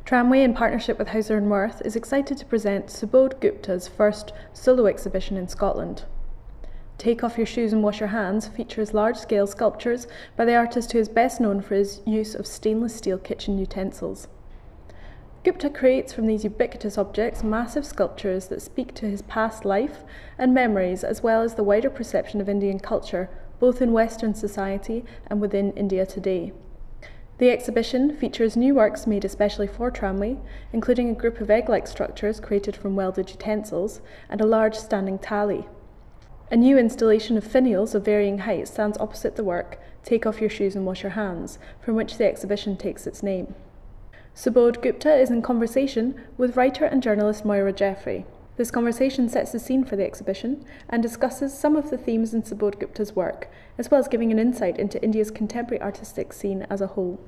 Tramway, in partnership with Hauser and Wirth, is excited to present Subodh Gupta's first solo exhibition in Scotland. Take Off Your Shoes and Wash Your Hands features large-scale sculptures by the artist who is best known for his use of stainless steel kitchen utensils. Gupta creates from these ubiquitous objects massive sculptures that speak to his past life and memories, as well as the wider perception of Indian culture, both in Western society and within India today. The exhibition features new works made especially for Tramway, including a group of egg-like structures created from welded utensils and a large standing tally. A new installation of finials of varying heights stands opposite the work Take Off Your Shoes and Wash Your Hands, from which the exhibition takes its name. Subodh Gupta is in conversation with writer and journalist Moira Jeffrey. This conversation sets the scene for the exhibition and discusses some of the themes in Subodh Gupta's work, as well as giving an insight into India's contemporary artistic scene as a whole.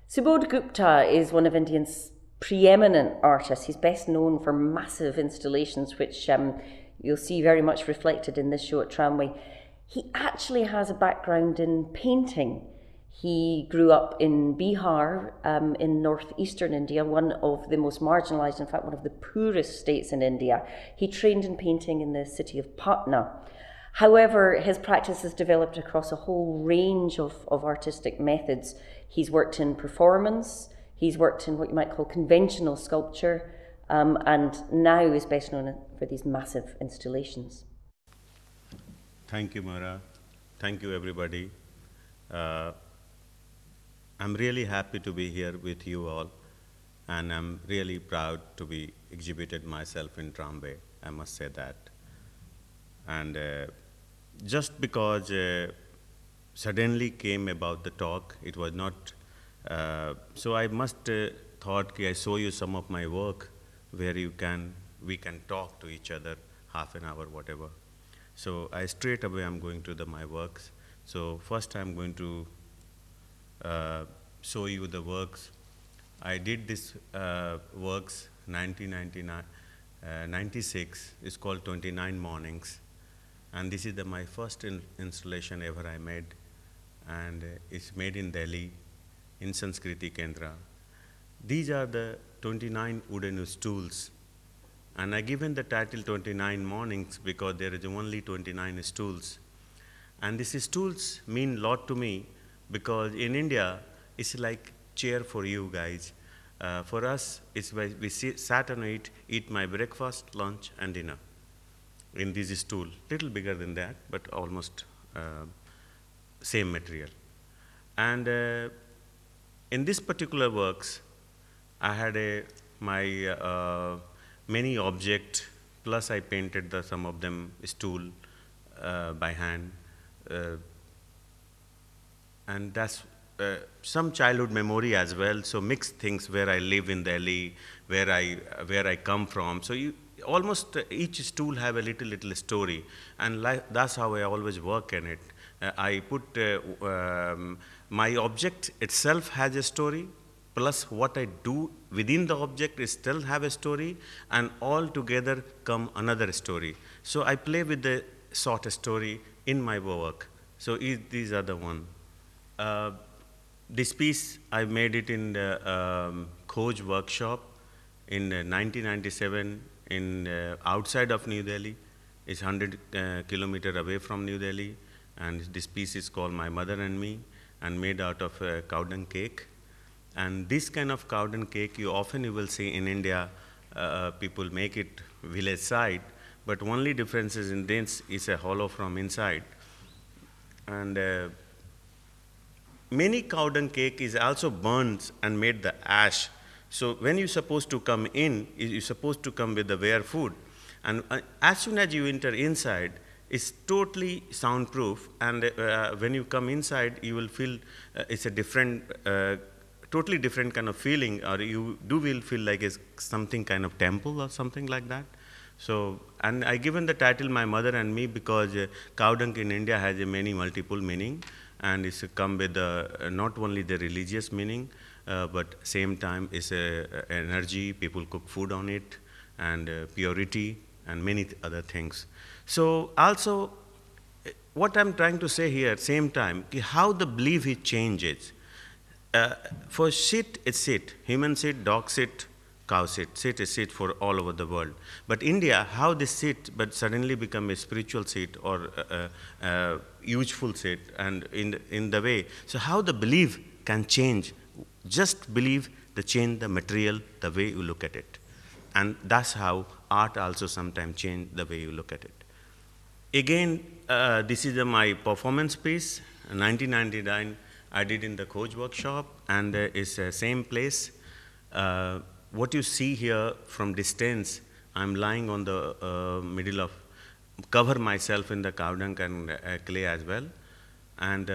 Subodh Gupta is one of India's preeminent artists. He's best known for massive installations, which you'll see very much reflected in this show at Tramway. He actually has a background in painting. He grew up in Bihar, in northeastern India, one of the most marginalised, in fact, one of the poorest states in India. He trained in painting in the city of Patna. However, his practice has developed across a whole range of artistic methods. He's worked in performance, he's worked in what you might call conventional sculpture, and now is best known for these massive installations. Thank you, Moira. Thank you, everybody. I'm really happy to be here with you all, and I'm really proud to be exhibited myself in Tramway, I must say that. And just because suddenly came about the talk, it was not, so I must thought I show you some of my work where we can talk to each other half an hour, whatever. So straight away I'm going to my works. So first I'm going to show you the works. I did this works 1996. It's called 29 Mornings. And this is my first installation ever I made. And it's made in Delhi, in Sanskriti Kendra. These are the 29 wooden stools. And I given the title 29 Mornings because there is only 29 stools. And these stools mean a lot to me because in India, it's like chair for you guys. For us, it's where we sat and eat my breakfast, lunch, and dinner in this stool. Little bigger than that, but almost same material. And in this particular works, I had my many object, plus I painted some of them stool by hand. And that's some childhood memory as well, so mixed things where I live in Delhi, where I come from. So almost each stool have a little story, and that's how I always work in it. I put my object itself has a story, plus what I do within the object is still have a story, and all together come another story. So I play with the sort of story in my work. So these are the one. This piece, I made it in the Khoj workshop in 1997 in outside of New Delhi. It's 100 kilometers away from New Delhi. And this piece is called My Mother and Me, and made out of cow dung cake. And this kind of cow dung cake, you will see in India, people make it village side, but only difference is in this is a hollow from inside. And many cow dung cake is also burnt and made the ash. So when you're supposed to come in, you're supposed to come with the bare food. And as soon as you enter inside, it's totally soundproof. And when you come inside, you will feel it's a different, totally different kind of feeling, or you will feel like it's something kind of temple or something like that. So, and I given the title My Mother and Me because cow dung in India has a many multiple meaning. And it's come with not only the religious meaning, but same time it's energy, people cook food on it, and purity, and many other things. So also, what I'm trying to say here, same time, how the belief it changes. For sit, it's sit. Human sit, dog sit, cow sit. Sit is sit for all over the world. But India, how this sit, but suddenly become a spiritual sit or useful sit, and in the way. So how the belief can change? Just believe the change the material, the way you look at it, and that's how art also sometimes change the way you look at it. Again, this is my performance piece. 1999, I did in the Coach workshop, and it's the same place. What you see here from distance, I'm lying on the middle of, cover myself in the cow dung and clay as well. And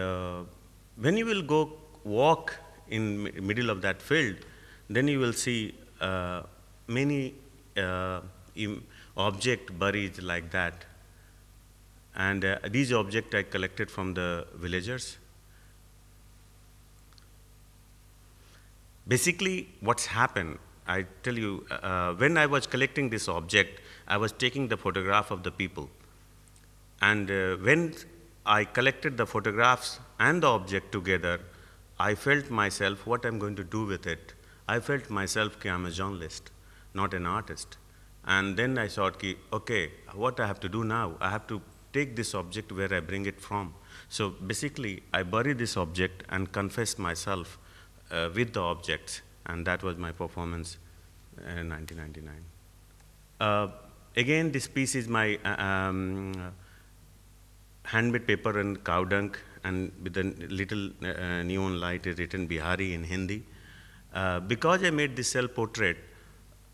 when you will go walk in middle of that field, then you will see many objects buried like that. And these objects I collected from the villagers. Basically, what's happened, I tell you, when I was collecting this object, I was taking the photograph of the people. And when I collected the photographs and the object together, I felt myself, what I'm going to do with it. I felt myself, I'm a journalist, not an artist. And then I thought, okay, what I have to do now? I have to take this object where I bring it from. So basically, I buried this object and confessed myself with the objects, and that was my performance in 1999. Again, this piece is my handmade paper and cow dung, and with a little neon light is written Bihari in Hindi. Because I made this self-portrait,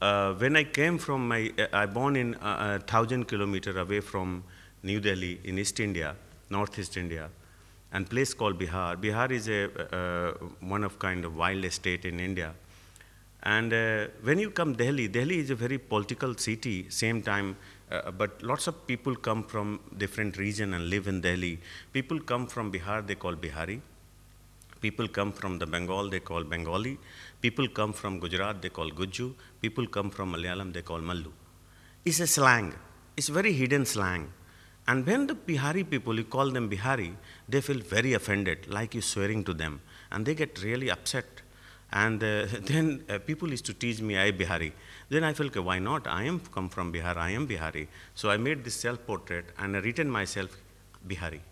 when I came from I born in 1,000 kilometers away from New Delhi in East India, Northeast India, and place called Bihar. Bihar is a one of kind of wild state in India. And when you come Delhi, Delhi is a very political city, same time, but lots of people come from different region and live in Delhi. People come from Bihar, they call Bihari. People come from the Bengal, they call Bengali. People come from Gujarat, they call Gujju. People come from Malayalam, they call Mallu. It's a slang. It's very hidden slang. And when the Bihari people, you call them Bihari, they feel very offended, like you're swearing to them. And they get really upset. And then people used to tease me, I Bihari. Then I felt, okay, why not? I am come from Bihar, I am Bihari. So I made this self-portrait and I written myself Bihari.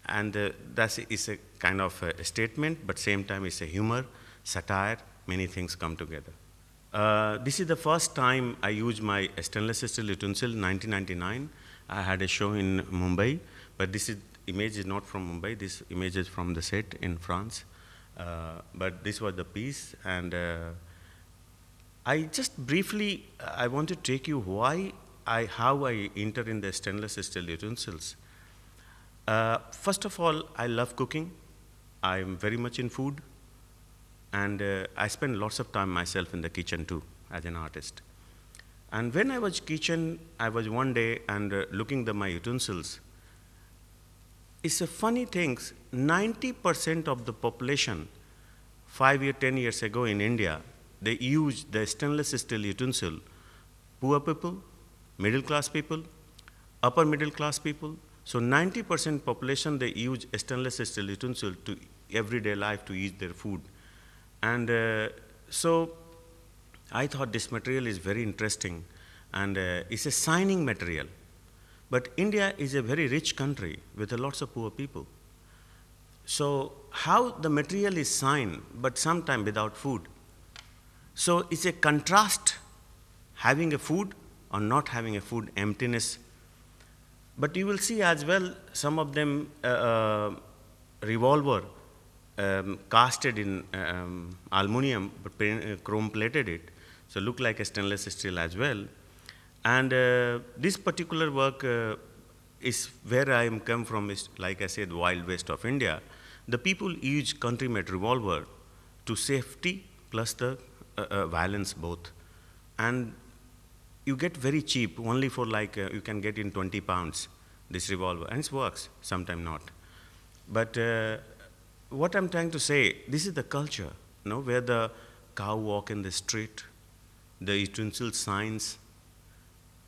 And that is a kind of a statement, but same time it's a humor, satire, many things come together. This is the first time I used my stainless steel utensil, 1999. I had a show in Mumbai, but this image is not from Mumbai. This image is from the set in France. But this was the piece, and I just briefly, I want to take you how I enter in the stainless steel utensils. First of all, I love cooking. I'm very much in food, and I spend lots of time myself in the kitchen too, as an artist. And when I was kitchen, I was one day and looking at my utensils. It's a funny thing, 90% of the population 10 years ago in India, they used the stainless steel utensil. Poor people, middle class people, upper middle class people. So 90% population, they use stainless steel utensil to everyday life to eat their food. And so I thought this material is very interesting, and it's a signing material. But India is a very rich country with lots of poor people. So how the material is signed, but sometimes without food. So it's a contrast, having a food or not having a food, emptiness. But you will see as well, some of them revolver casted in aluminum, but chrome plated it. So look like a stainless steel as well. And this particular work is where I am come from, is like I said, wild west of India. The people use country-made revolver to safety plus the violence both. And you get very cheap, only for like, you can get in 20 pounds, this revolver, and it works, sometimes not. But what I'm trying to say, this is the culture, where the cow walk in the street, the utensil signs,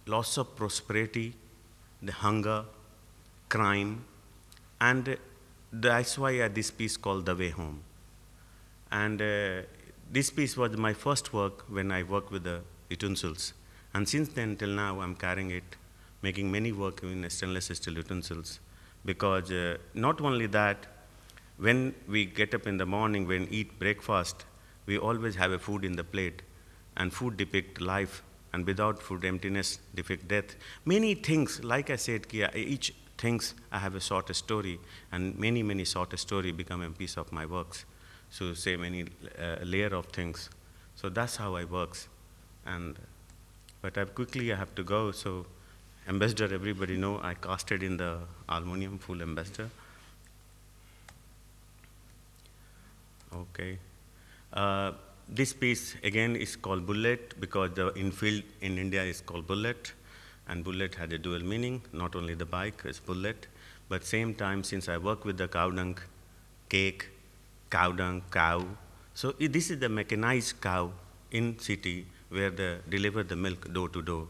loss of prosperity, the hunger, crime, and that's why I had this piece called The Way Home. And this piece was my first work when I worked with the utensils. And since then till now, I'm carrying it, making many work in stainless steel utensils. Because not only that, when we get up in the morning, when eat breakfast, we always have a food in the plate. And food depict life, and without food, emptiness depict death. Many things, like I said, each things I have a short story, and many short story become a piece of my works. So say many layer of things. So that's how I works. And but I have to go. So ambassador, everybody know I casted in the aluminum full ambassador. Okay. This piece again is called bullet because the infield in India is called bullet, and bullet had a dual meaning. Not only the bike is bullet, but same time since I work with the cow dung, cake, cow dung, cow. So this is the mechanized cow in city where they deliver the milk door to door.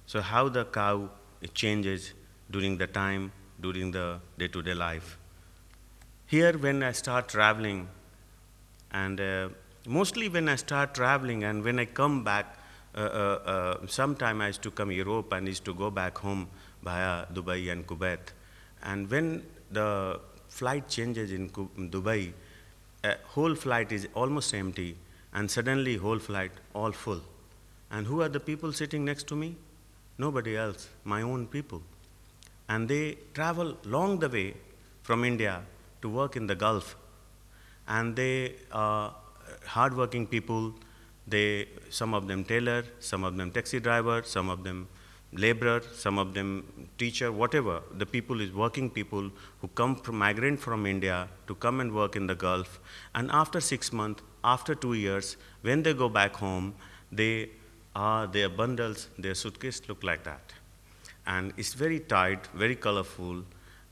So how the cow changes during the time, during the day-to-day life. Here when I start traveling, and mostly when I start traveling and when I come back, sometime I used to come Europe and used to go back home via Dubai and Kuwait. And when the flight changes in Dubai, whole flight is almost empty, and suddenly whole flight all full. And who are the people sitting next to me? Nobody else, my own people. And they travel long the way from India to work in the Gulf. And they are hardworking people. Some of them tailor, some of them taxi driver, some of them laborer, some of them teacher, whatever. The people is working people who come from migrant from India to come and work in the Gulf. And after 6 months, after 2 years, when they go back home, their bundles, their suitcase look like that. And it's very tight, very colorful.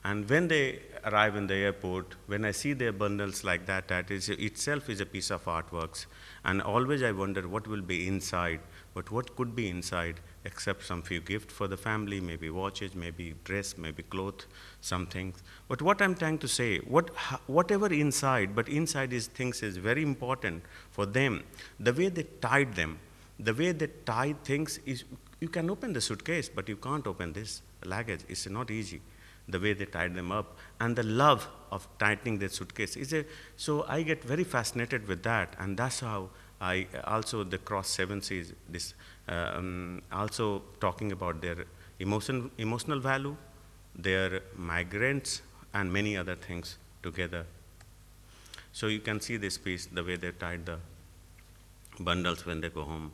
And when they arrive in the airport, when I see their bundles like that, that is itself is a piece of artworks. And always I wonder what will be inside, but what could be inside except some few gifts for the family, maybe watches, maybe dress, maybe clothes, some things. But what I'm trying to say, whatever inside, but inside these things is very important for them. The way they tied them, the way they tie things is, you can open the suitcase, but you can't open this luggage. It's not easy. The way they tied them up, and the love of tightening their suitcase so I get very fascinated with that, and that's how I also the cross 7 seas this also talking about their emotional value, their migrants, and many other things together. So you can see this piece, the way they tied the bundles when they go home.